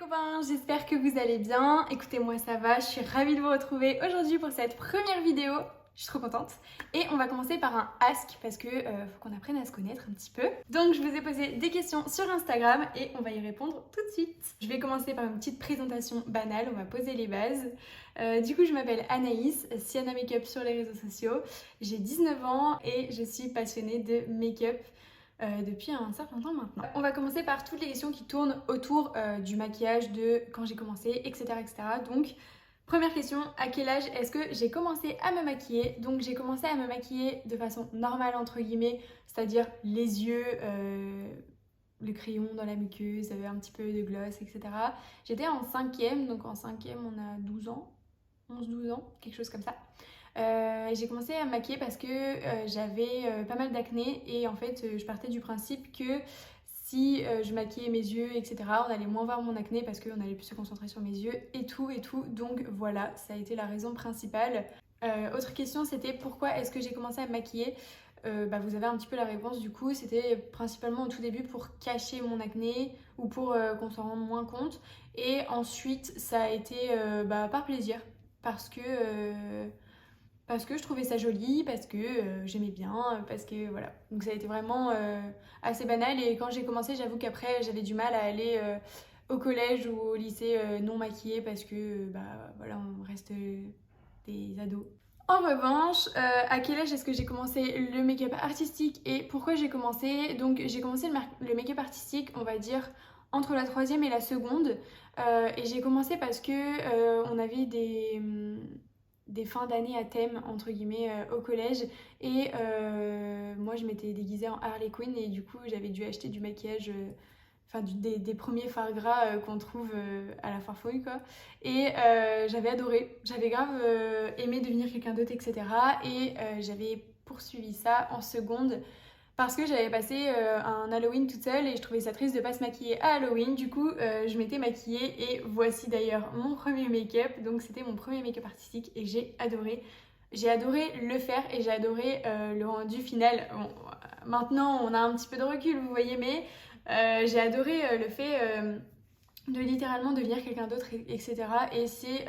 copains, j'espère que vous allez bien. Écoutez, moi ça va, je suis ravie de vous retrouver aujourd'hui pour cette première vidéo. Je suis trop contente. Et on va commencer par un ask parce que faut qu'on apprenne à se connaître un petit peu. Donc je vous ai posé des questions sur Instagram et on va y répondre tout de suite. Je vais commencer par une petite présentation banale, on va poser les bases. Du coup je m'appelle Anaïs, Sienna Makeup sur les réseaux sociaux. J'ai 19 ans et je suis passionnée de make-up depuis un certain temps maintenant. On va commencer par toutes les questions qui tournent autour du maquillage, de quand j'ai commencé, etc. Donc, première question, à quel âge est-ce que j'ai commencé à me maquiller? Donc j'ai commencé à me maquiller de façon normale entre guillemets, c'est-à-dire les yeux, le crayon dans la muqueuse, un petit peu de gloss, etc. J'étais en 5e, donc en 5e on a 12 ans, 11-12 ans, quelque chose comme ça. J'ai commencé à me maquiller parce que j'avais pas mal d'acné et en fait je partais du principe que si je maquillais mes yeux, etc., on allait moins voir mon acné parce qu'on allait plus se concentrer sur mes yeux et tout. Donc voilà, ça a été la raison principale. Autre question, c'était pourquoi est-ce que j'ai commencé à me maquiller? Vous avez un petit peu la réponse du coup, c'était principalement au tout début pour cacher mon acné ou pour qu'on s'en rende moins compte. Et ensuite, ça a été par plaisir parce que je trouvais ça joli, parce que j'aimais bien, parce que voilà. Donc ça a été vraiment assez banal et quand j'ai commencé, j'avoue qu'après j'avais du mal à aller au collège ou au lycée non maquillée parce que voilà, on reste des ados. En revanche, à quel âge est-ce que j'ai commencé le make-up artistique et pourquoi j'ai commencé? Donc j'ai commencé le make-up artistique, on va dire, entre la 3e et la seconde. Et j'ai commencé parce que on avait des fins d'année à thème entre guillemets au collège et moi je m'étais déguisée en Harley Quinn et du coup j'avais dû acheter du maquillage des premiers fards gras qu'on trouve à la Farfouille quoi et j'avais adoré, j'avais grave aimé devenir quelqu'un d'autre, etc. Et j'avais poursuivi ça en seconde parce que j'avais passé un Halloween toute seule et je trouvais ça triste de pas se maquiller à Halloween. Du coup, je m'étais maquillée et voici d'ailleurs mon premier make-up. Donc c'était mon premier make-up artistique et j'ai adoré. J'ai adoré le faire et j'ai adoré le rendu final. Bon, maintenant, on a un petit peu de recul, vous voyez, mais j'ai adoré le fait de littéralement devenir quelqu'un d'autre, etc. Et c'est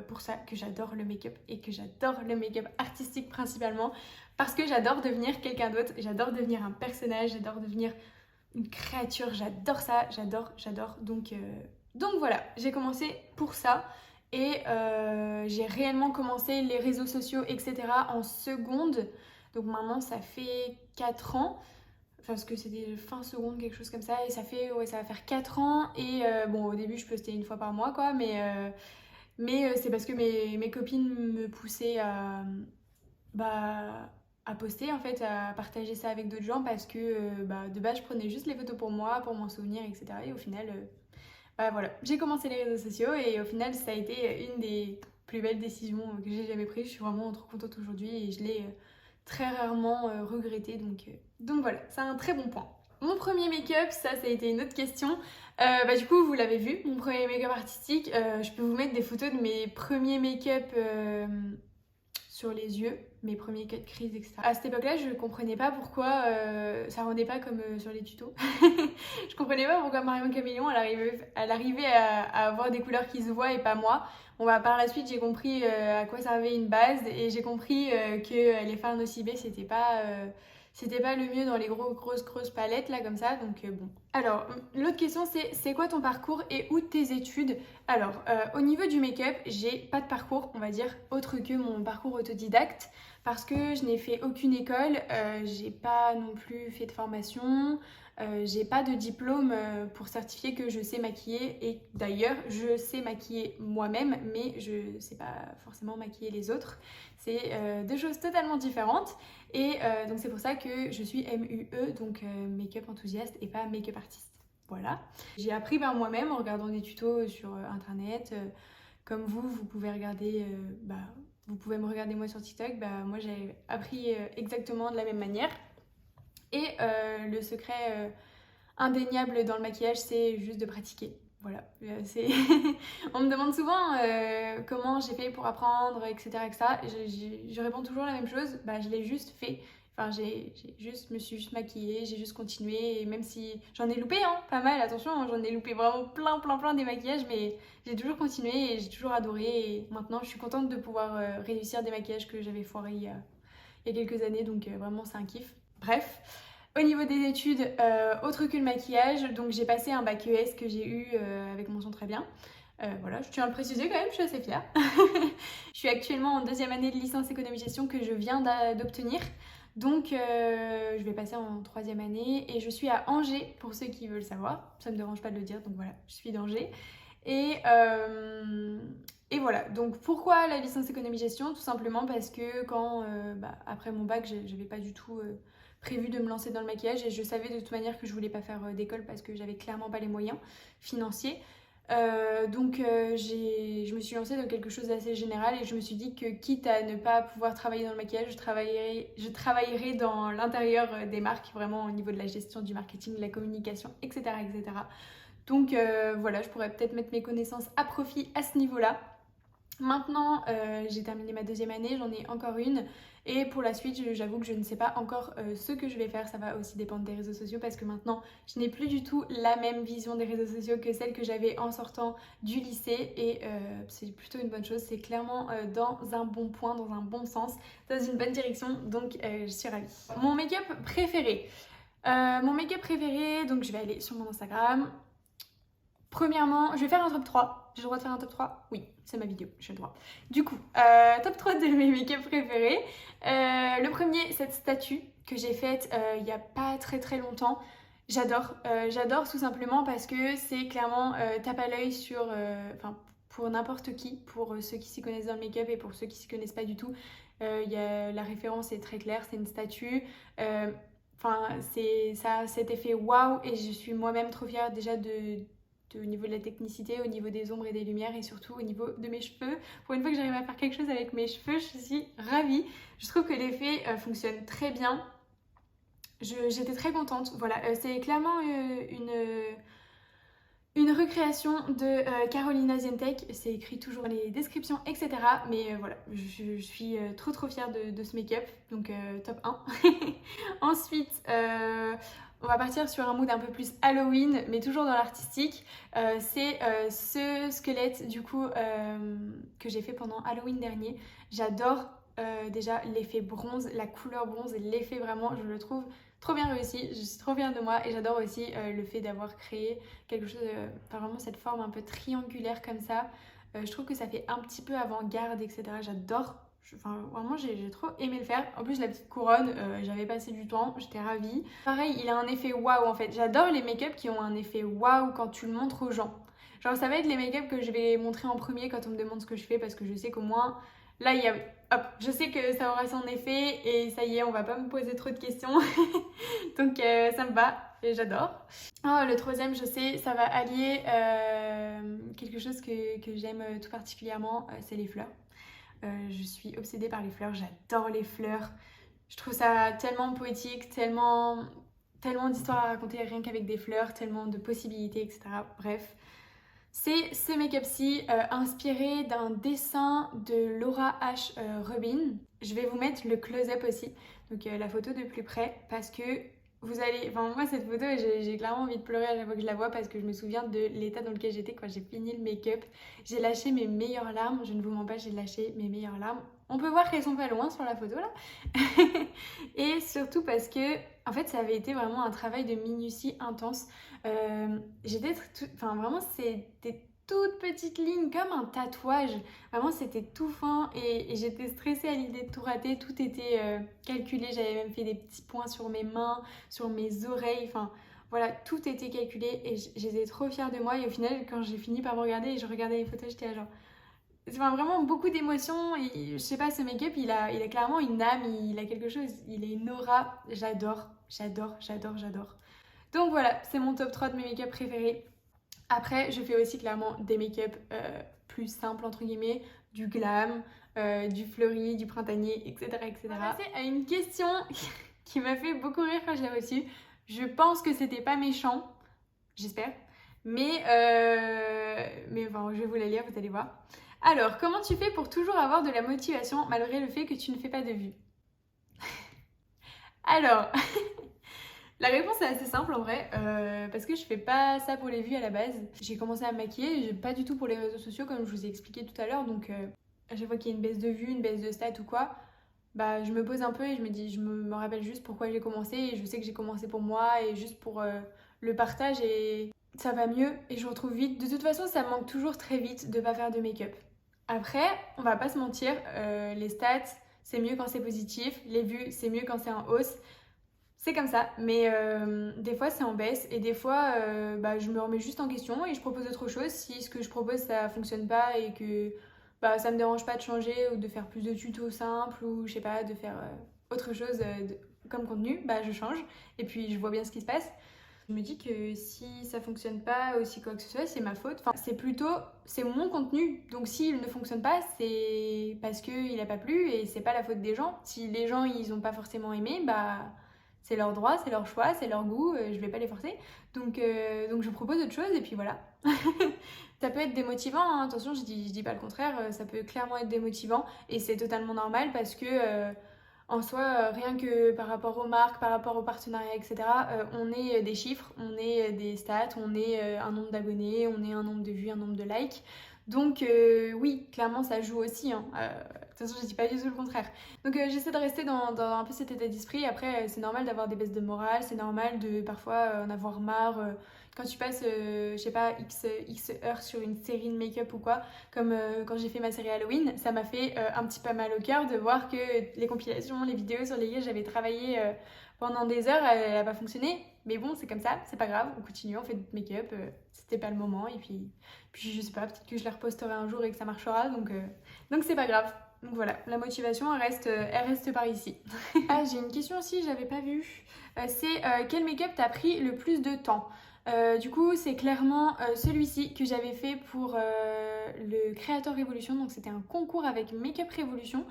pour ça que j'adore le make-up et que j'adore le make-up artistique principalement. Parce que j'adore devenir quelqu'un d'autre, j'adore devenir un personnage, j'adore devenir une créature, j'adore ça, j'adore. Donc voilà, j'ai commencé pour ça et j'ai réellement commencé les réseaux sociaux, etc. en seconde. Donc maintenant ça fait 4 ans, parce que c'était fin seconde, quelque chose comme ça, et ça va faire 4 ans. Et bon, au début je postais une fois par mois quoi, mais c'est parce que mes copines me poussaient à poster en fait, à partager ça avec d'autres gens parce que de base je prenais juste les photos pour moi, pour m'en souvenir, etc. Et au final, voilà, j'ai commencé les réseaux sociaux et au final ça a été une des plus belles décisions que j'ai jamais prises. Je suis vraiment trop contente aujourd'hui et je l'ai très rarement regretté, donc voilà, c'est un très bon point. Mon premier make-up, ça a été une autre question. Du coup, vous l'avez vu, mon premier make-up artistique. Je peux vous mettre des photos de mes premiers make-up sur les yeux, mes premiers cut crease, etc. À cette époque-là, je comprenais pas pourquoi ça rendait pas comme sur les tutos. Je comprenais pas pourquoi Marion Caméléon, elle arrivait à avoir des couleurs qui se voient et pas moi. Bon par la suite, j'ai compris à quoi servait une base et j'ai compris que les fards Nocibé, c'était pas le mieux dans les grosses palettes là comme ça, donc bon. Alors, l'autre question c'est quoi ton parcours et où tes études? Alors, au niveau du make-up, j'ai pas de parcours, on va dire, autre que mon parcours autodidacte, parce que je n'ai fait aucune école, j'ai pas non plus fait de formation, j'ai pas de diplôme pour certifier que je sais maquiller, et d'ailleurs, je sais maquiller moi-même, mais je sais pas forcément maquiller les autres. C'est deux choses totalement différentes, et donc c'est pour ça que je suis MUE, donc make-up enthousiaste et pas make-up artiste. Voilà. J'ai appris par moi-même en regardant des tutos sur internet. Comme vous pouvez regarder, vous pouvez me regarder moi sur TikTok. Moi j'ai appris exactement de la même manière. Et le secret indéniable dans le maquillage, c'est juste de pratiquer. Voilà, on me demande souvent comment j'ai fait pour apprendre, etc. Je réponds toujours la même chose, je l'ai juste fait. Enfin, me suis juste maquillée, j'ai juste continué. Et même si j'en ai loupé, hein, pas mal, attention, hein, j'en ai loupé vraiment plein des maquillages. Mais j'ai toujours continué et j'ai toujours adoré. Et maintenant, je suis contente de pouvoir réussir des maquillages que j'avais foirés il y a quelques années. Donc vraiment, c'est un kiff. Bref. Au niveau des études, autre que le maquillage, donc j'ai passé un bac ES que j'ai eu avec mention très bien. Voilà, je tiens à le préciser quand même, je suis assez fière. Je suis actuellement en 2e année de licence économie-gestion que je viens d'obtenir. Donc je vais passer en 3e année et je suis à Angers pour ceux qui veulent savoir. Ça me dérange pas de le dire, donc voilà, je suis d'Angers. Et voilà, donc pourquoi la licence économie-gestion? Tout simplement parce que après mon bac, j'avais pas du tout prévu de me lancer dans le maquillage et je savais de toute manière que je voulais pas faire d'école parce que j'avais clairement pas les moyens financiers. Je me suis lancée dans quelque chose d'assez général et je me suis dit que quitte à ne pas pouvoir travailler dans le maquillage, je travaillerai dans l'intérieur des marques, vraiment au niveau de la gestion du marketing, de la communication, etc. etc. Donc voilà, je pourrais peut-être mettre mes connaissances à profit à ce niveau-là. Maintenant, j'ai terminé ma 2e année, j'en ai encore une. Et pour la suite, j'avoue que je ne sais pas encore ce que je vais faire. Ça va aussi dépendre des réseaux sociaux parce que maintenant, je n'ai plus du tout la même vision des réseaux sociaux que celle que j'avais en sortant du lycée. Et c'est plutôt une bonne chose. C'est clairement dans un bon point, dans un bon sens, dans une bonne direction. Donc, je suis ravie. Mon make-up préféré. Donc je vais aller sur mon Instagram. Premièrement, je vais faire un top 3. J'ai le droit de faire un top 3? Oui, c'est ma vidéo, j'ai le droit. Du coup, top 3 de mes make-up préférés. Le premier, cette statue que j'ai faite il n'y a pas très longtemps. J'adore. J'adore tout simplement parce que c'est clairement tape à l'œil sur... pour n'importe qui, pour ceux qui s'y connaissent dans le make-up et pour ceux qui s'y connaissent pas du tout. La référence est très claire, c'est une statue. Ça a cet effet waouh et je suis moi-même trop fière déjà au niveau de la technicité, au niveau des ombres et des lumières et surtout au niveau de mes cheveux. Pour une fois que j'arrive à faire quelque chose avec mes cheveux, je suis ravie. Je trouve que l'effet fonctionne très bien. J'étais très contente. Voilà, c'est clairement une recréation de Carolina Zientek. C'est écrit toujours dans les descriptions, etc. Mais voilà, je suis trop fière de ce make-up. Donc top 1. Ensuite, on va partir sur un mood un peu plus Halloween, mais toujours dans l'artistique. C'est ce squelette du coup que j'ai fait pendant Halloween dernier. J'adore déjà l'effet bronze, la couleur bronze et l'effet vraiment, je le trouve trop bien réussi. Je suis trop fière de moi et j'adore aussi le fait d'avoir créé quelque chose, vraiment cette forme un peu triangulaire comme ça. Je trouve que ça fait un petit peu avant-garde, etc. J'adore. Vraiment, j'ai trop aimé le faire. En plus, la petite couronne, j'avais passé du temps, j'étais ravie. Pareil, il a un effet waouh en fait. J'adore les make-up qui ont un effet waouh quand tu le montres aux gens. Genre, ça va être les make-up que je vais montrer en premier quand on me demande ce que je fais parce que je sais qu'au moins, là, hop, je sais que ça aura son effet et ça y est, on va pas me poser trop de questions. Donc, ça me va et j'adore. Oh, le troisième, je sais, ça va allier quelque chose que j'aime tout particulièrement, c'est les fleurs. Je suis obsédée par les fleurs, j'adore les fleurs. Je trouve ça tellement poétique, tellement d'histoires à raconter rien qu'avec des fleurs, tellement de possibilités, etc. Bref, c'est ce make-up-ci inspiré d'un dessin de Laura H. Rubin. Je vais vous mettre le close-up aussi, donc la photo de plus près, parce que vous allez... Enfin, moi, cette photo, j'ai clairement envie de pleurer à chaque fois que je la vois parce que je me souviens de l'état dans lequel j'étais quand j'ai fini le make-up. J'ai lâché mes meilleures larmes, je ne vous mens pas, j'ai lâché mes meilleures larmes. On peut voir qu'elles sont pas loin sur la photo, là. Et surtout parce que, en fait, ça avait été vraiment un travail de minutie intense. Vraiment, c'était toute petite ligne, comme un tatouage. Vraiment, c'était tout fin et j'étais stressée à l'idée de tout rater. Tout était calculé. J'avais même fait des petits points sur mes mains, sur mes oreilles. Enfin, voilà, tout était calculé et j'étais trop fière de moi. Et au final, quand j'ai fini par me regarder et je regardais les photos, j'étais là genre... vraiment beaucoup d'émotions. Et je sais pas, ce make-up, il a clairement une âme, il a quelque chose. Il est une aura. J'adore. Donc voilà, c'est mon top 3 de mes make-up préférés. Après, je fais aussi clairement des make-up plus simples, entre guillemets, du glam, du fleuri, du printanier, etc. etc. On va passer à une question qui m'a fait beaucoup rire quand je l'ai reçue. Je pense que c'était pas méchant, j'espère. Mais bon, je vais vous la lire, vous allez voir. Alors, comment tu fais pour toujours avoir de la motivation malgré le fait que tu ne fais pas de vues? Alors, la réponse est assez simple en vrai, parce que je fais pas ça pour les vues à la base. J'ai commencé à me maquiller, pas du tout pour les réseaux sociaux comme je vous ai expliqué tout à l'heure, donc à chaque fois qu'il y a une baisse de vues, une baisse de stats ou quoi, bah je me pose un peu et je me dis, me rappelle juste pourquoi j'ai commencé et je sais que j'ai commencé pour moi et juste pour le partage et ça va mieux et je retrouve vite. De toute façon, ça me manque toujours très vite de pas faire de make-up. Après, on va pas se mentir, les stats, c'est mieux quand c'est positif, les vues, c'est mieux quand c'est en hausse. C'est comme ça, mais des fois c'est en baisse et des fois bah, je me remets juste en question et je propose autre chose. Si ce que je propose ça fonctionne pas et que bah, ça me dérange pas de changer ou de faire plus de tutos simples ou je sais pas, de faire autre chose comme contenu, bah je change et puis je vois bien ce qui se passe. Je me dis que si ça fonctionne pas ou si quoi que ce soit, c'est ma faute. Enfin, c'est plutôt, c'est mon contenu. Donc s'il ne fonctionne pas, c'est parce qu'il a pas plu et c'est pas la faute des gens. Si les gens ils ont pas forcément aimé, bah c'est leur droit, c'est leur choix, c'est leur goût, je vais pas les forcer. Donc je propose autre chose et puis voilà. Ça peut être démotivant, hein. Attention, je dis pas le contraire, ça peut clairement être démotivant et c'est totalement normal parce que en soi, rien que par rapport aux marques, par rapport aux partenariats, etc., on est des chiffres, on est des stats, on est un nombre d'abonnés, on est un nombre de vues, un nombre de likes. Donc oui, clairement, ça joue aussi, hein. De toute façon, je dis pas du tout le contraire. Donc j'essaie de rester dans un peu cet état d'esprit. Après, c'est normal d'avoir des baisses de morale, c'est normal de parfois en avoir marre. Quand tu passes, je sais pas, X heures sur une série de make-up ou quoi, comme quand j'ai fait ma série Halloween, ça m'a fait un petit peu mal au cœur de voir que les compilations, les vidéos sur lesquelles j'avais travaillé pendant des heures, elle a pas fonctionné. Mais bon, c'est comme ça, c'est pas grave, on continue, on fait du make-up, c'était pas le moment, et puis je sais pas, peut-être que je les reposterai un jour et que ça marchera, donc c'est pas grave. Donc voilà, la motivation, elle reste par ici. Ah, j'ai une question aussi, j'avais pas vu. C'est quel make-up t'a pris le plus de temps? Du coup, c'est clairement celui-ci que j'avais fait pour le Creator Revolution. Donc, c'était un concours avec Makeup Revolution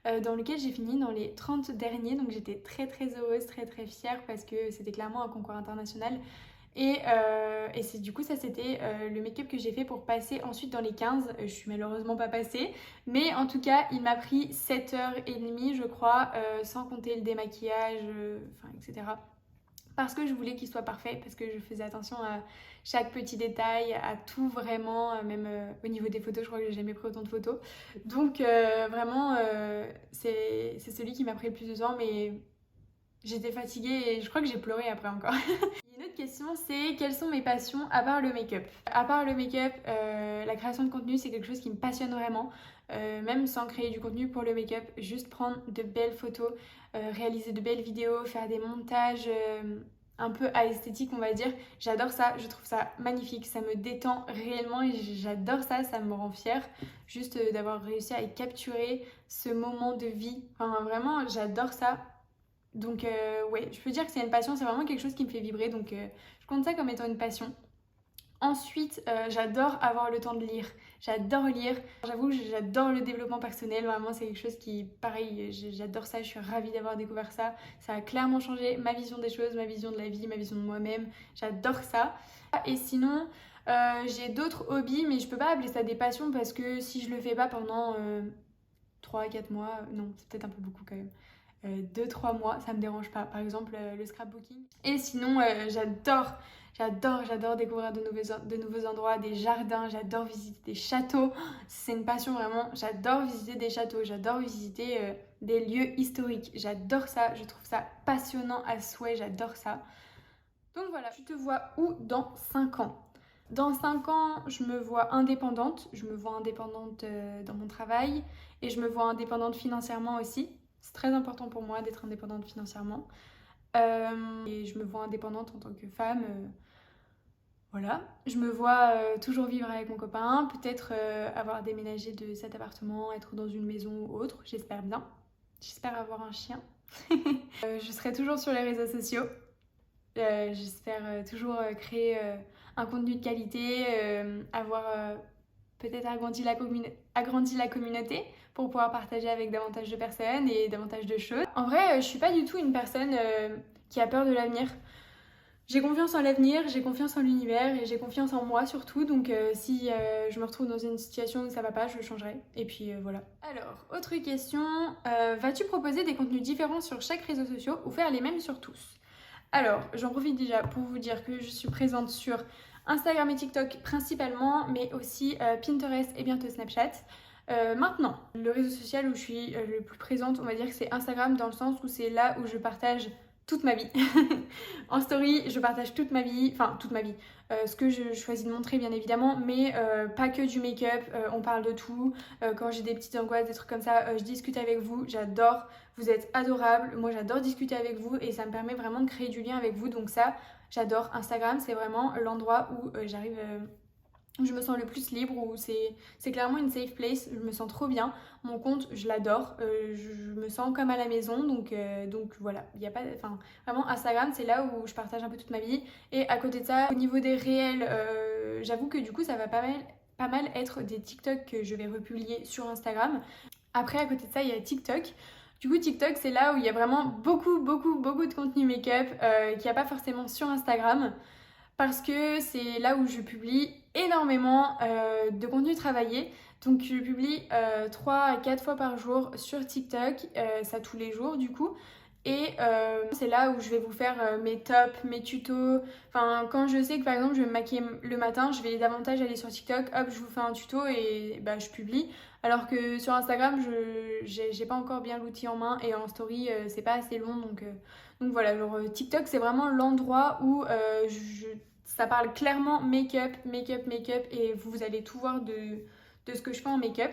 dans lequel j'ai fini dans les 30 derniers. Donc, j'étais très très heureuse, très très fière parce que c'était clairement un concours international. Et c'est du coup, ça c'était le make-up que j'ai fait pour passer ensuite dans les 15. Je suis malheureusement pas passée. Mais en tout cas, il m'a pris 7h30, je crois, sans compter le démaquillage, etc. Parce que je voulais qu'il soit parfait, parce que je faisais attention à chaque petit détail, à tout vraiment, même au niveau des photos, je crois que j'ai jamais pris autant de photos. Donc vraiment, c'est celui qui m'a pris le plus de temps, mais j'étais fatiguée et je crois que j'ai pleuré après encore. Une autre question, c'est quelles sont mes passions à part le make-up? À part le make-up, la création de contenu, c'est quelque chose qui me passionne vraiment. Même sans créer du contenu pour le make-up, juste prendre de belles photos, réaliser de belles vidéos, faire des montages un peu à esthétique, on va dire. J'adore ça, je trouve ça magnifique, ça me détend réellement et j'adore ça, ça me rend fière juste d'avoir réussi à y capturer ce moment de vie. Enfin, vraiment, j'adore ça. Donc ouais, je peux dire que c'est une passion, c'est vraiment quelque chose qui me fait vibrer, donc je compte ça comme étant une passion. Ensuite, j'adore avoir le temps de lire. J'adore lire. J'avoue, j'adore le développement personnel. Vraiment, c'est quelque chose qui, pareil, j'adore ça. Je suis ravie d'avoir découvert ça. Ça a clairement changé ma vision des choses, ma vision de la vie, ma vision de moi-même. J'adore ça. Et sinon, j'ai d'autres hobbies, mais je peux pas appeler ça des passions parce que si je le fais pas pendant 3 à 4 mois, non, c'est peut-être un peu beaucoup quand même. 2-3 mois, ça me dérange pas. Par exemple, le scrapbooking. Et sinon, j'adore découvrir de nouveaux endroits, des jardins, j'adore visiter des châteaux. C'est une passion vraiment. J'adore visiter des châteaux, j'adore visiter des lieux historiques. J'adore ça, je trouve ça passionnant à souhait, j'adore ça. Donc voilà, tu te vois où dans 5 ans? Dans 5 ans, je me vois indépendante. Je me vois indépendante dans mon travail et je me vois indépendante financièrement aussi. C'est très important pour moi d'être indépendante financièrement. Et je me vois indépendante en tant que femme. Voilà. Je me vois toujours vivre avec mon copain, peut-être avoir déménagé de cet appartement, être dans une maison ou autre, j'espère bien. J'espère avoir un chien. Je serai toujours sur les réseaux sociaux. J'espère toujours créer un contenu de qualité, avoir peut-être agrandi la communauté pour pouvoir partager avec davantage de personnes et davantage de choses. En vrai, je suis pas du tout une personne qui a peur de l'avenir. J'ai confiance en l'avenir, j'ai confiance en l'univers et j'ai confiance en moi surtout. Donc si je me retrouve dans une situation où ça va pas, je changerai. Et puis voilà. Alors, autre question. Vas-tu proposer des contenus différents sur chaque réseau social ou faire les mêmes sur tous? Alors, j'en profite déjà pour vous dire que je suis présente sur Instagram et TikTok principalement, mais aussi Pinterest et bientôt Snapchat. Maintenant, le réseau social où je suis le plus présente, on va dire que c'est Instagram dans le sens où c'est là où je partage toute ma vie. En story, je partage toute ma vie, enfin toute ma vie, ce que je choisis de montrer bien évidemment, mais pas que du make-up, on parle de tout. Quand j'ai des petites angoisses, des trucs comme ça, je discute avec vous, j'adore, vous êtes adorables, moi j'adore discuter avec vous et ça me permet vraiment de créer du lien avec vous, donc ça, j'adore. Instagram, c'est vraiment l'endroit où j'arrive... où je me sens le plus libre, où c'est clairement une safe place, je me sens trop bien. Mon compte, je l'adore, je me sens comme à la maison, donc voilà. Il y a pas, enfin, vraiment, Instagram, c'est là où je partage un peu toute ma vie. Et à côté de ça, au niveau des réels, j'avoue que du coup, ça va pas mal être des TikTok que je vais republier sur Instagram. Après, à côté de ça, il y a TikTok. Du coup, TikTok, c'est là où il y a vraiment beaucoup de contenu make-up qu'il n'y a pas forcément sur Instagram parce que c'est là où je publie énormément de contenu travaillé. Donc je publie 3 à 4 fois par jour sur TikTok, ça tous les jours du coup. Et c'est là où je vais vous faire mes tops, mes tutos. Enfin, quand je sais que par exemple je vais me maquiller le matin, je vais davantage aller sur TikTok, hop, je vous fais un tuto et bah, je publie. Alors que sur Instagram, j'ai pas encore bien l'outil en main et en story, c'est pas assez long. Donc voilà, genre, TikTok, c'est vraiment l'endroit où ça parle clairement make-up, make-up, make-up et vous allez tout voir de ce que je fais en make-up.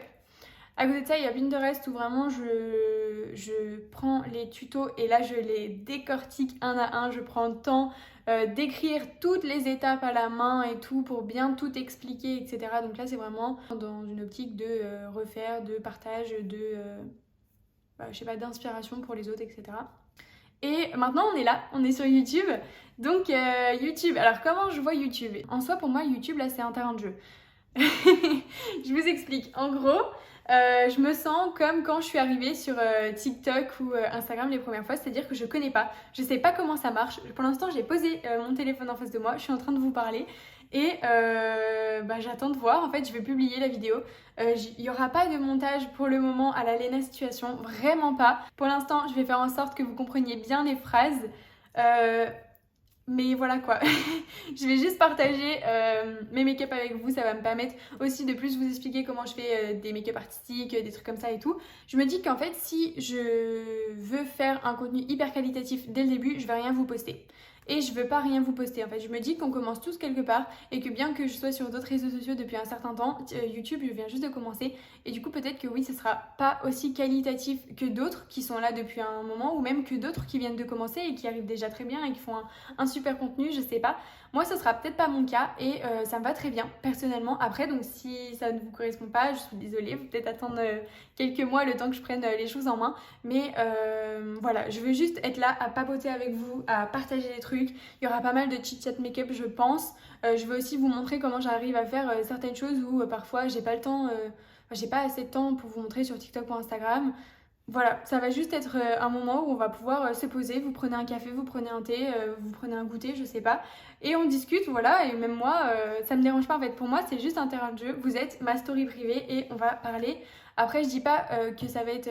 À côté de ça, il y a Pinterest où vraiment je prends les tutos et là je les décortique un à un. Je prends le temps d'écrire toutes les étapes à la main et tout pour bien tout expliquer, etc. Donc là, c'est vraiment dans une optique de refaire, de partage, je sais pas, d'inspiration pour les autres, etc. Et maintenant, on est là, on est sur YouTube. Donc, YouTube. Alors, comment je vois YouTube? En soi, pour moi, YouTube, là, c'est un terrain de jeu. Je vous explique. En gros, je me sens comme quand je suis arrivée sur TikTok ou Instagram les premières fois, c'est-à-dire que je connais pas, je sais pas comment ça marche. Pour l'instant, j'ai posé mon téléphone en face de moi, je suis en train de vous parler et j'attends de voir. En fait, je vais publier la vidéo. Il n'y aura pas de montage pour le moment à la Lena Situation, vraiment pas. Pour l'instant, je vais faire en sorte que vous compreniez bien les phrases. Mais voilà quoi, je vais juste partager mes make-up avec vous, ça va me permettre aussi de plus vous expliquer comment je fais des make-up artistiques, des trucs comme ça et tout. Je me dis qu'en fait, si je veux faire un contenu hyper qualitatif dès le début, je vais rien vous poster. Et je veux pas rien vous poster en fait, je me dis qu'on commence tous quelque part et que bien que je sois sur d'autres réseaux sociaux depuis un certain temps, YouTube je viens juste de commencer et du coup peut-être que oui ce sera pas aussi qualitatif que d'autres qui sont là depuis un moment ou même que d'autres qui viennent de commencer et qui arrivent déjà très bien et qui font un super contenu, je sais pas. Moi, ce sera peut-être pas mon cas et ça me va très bien personnellement. Après, donc si ça ne vous correspond pas, je suis désolée, vous peut-être attendre quelques mois le temps que je prenne les choses en main. Mais voilà, je veux juste être là à papoter avec vous, à partager des trucs. Il y aura pas mal de chit-chat make-up, je pense. Je veux aussi vous montrer comment j'arrive à faire certaines choses où parfois j'ai pas le temps, j'ai pas assez de temps pour vous montrer sur TikTok ou Instagram. Voilà, ça va juste être un moment où on va pouvoir se poser, vous prenez un café, vous prenez un thé, vous prenez un goûter, je sais pas, et on discute, voilà, et même moi, ça me dérange pas en fait, pour moi c'est juste un terrain de jeu, vous êtes ma story privée et on va parler. Après je dis pas que ça va être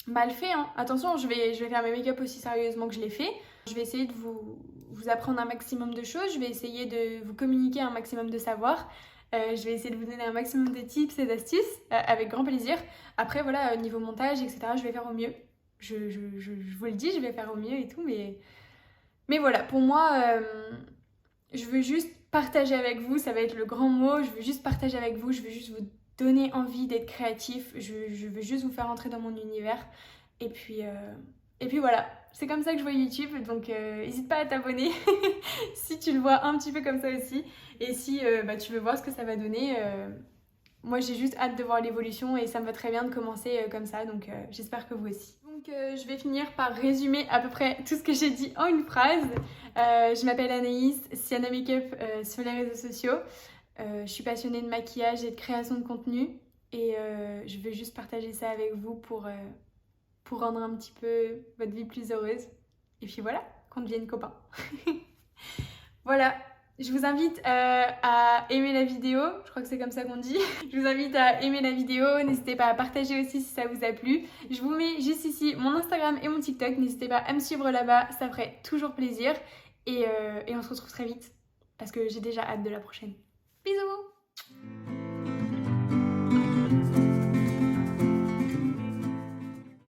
mal fait, hein. Attention, je vais faire mes make-up aussi sérieusement que je l'ai fait, je vais essayer de vous apprendre un maximum de choses, je vais essayer de vous communiquer un maximum de savoir. Je vais essayer de vous donner un maximum de tips et d'astuces avec grand plaisir. Après, voilà, niveau montage, etc., je vais faire au mieux. Je vous le dis, je vais faire au mieux et tout, mais voilà, pour moi, je veux juste partager avec vous, ça va être le grand mot, je veux juste partager avec vous, je veux juste vous donner envie d'être créatif, je veux juste vous faire entrer dans mon univers. Et puis voilà, c'est comme ça que je vois YouTube, donc n'hésite pas à t'abonner si tu le vois un petit peu comme ça aussi. Et si tu veux voir ce que ça va donner, moi j'ai juste hâte de voir l'évolution et ça me va très bien de commencer comme ça, donc j'espère que vous aussi. Donc je vais finir par résumer à peu près tout ce que j'ai dit en une phrase. Je m'appelle Anaïs, Siana Makeup sur les réseaux sociaux. Je suis passionnée de maquillage et de création de contenu et je veux juste partager ça avec vous pour rendre un petit peu votre vie plus heureuse. Et puis voilà, qu'on devienne copains. Voilà, je vous invite à aimer la vidéo, je crois que c'est comme ça qu'on dit. Je vous invite à aimer la vidéo, n'hésitez pas à partager aussi si ça vous a plu. Je vous mets juste ici mon Instagram et mon TikTok, n'hésitez pas à me suivre là-bas, ça ferait toujours plaisir. Et on se retrouve très vite, parce que j'ai déjà hâte de la prochaine. Bisous!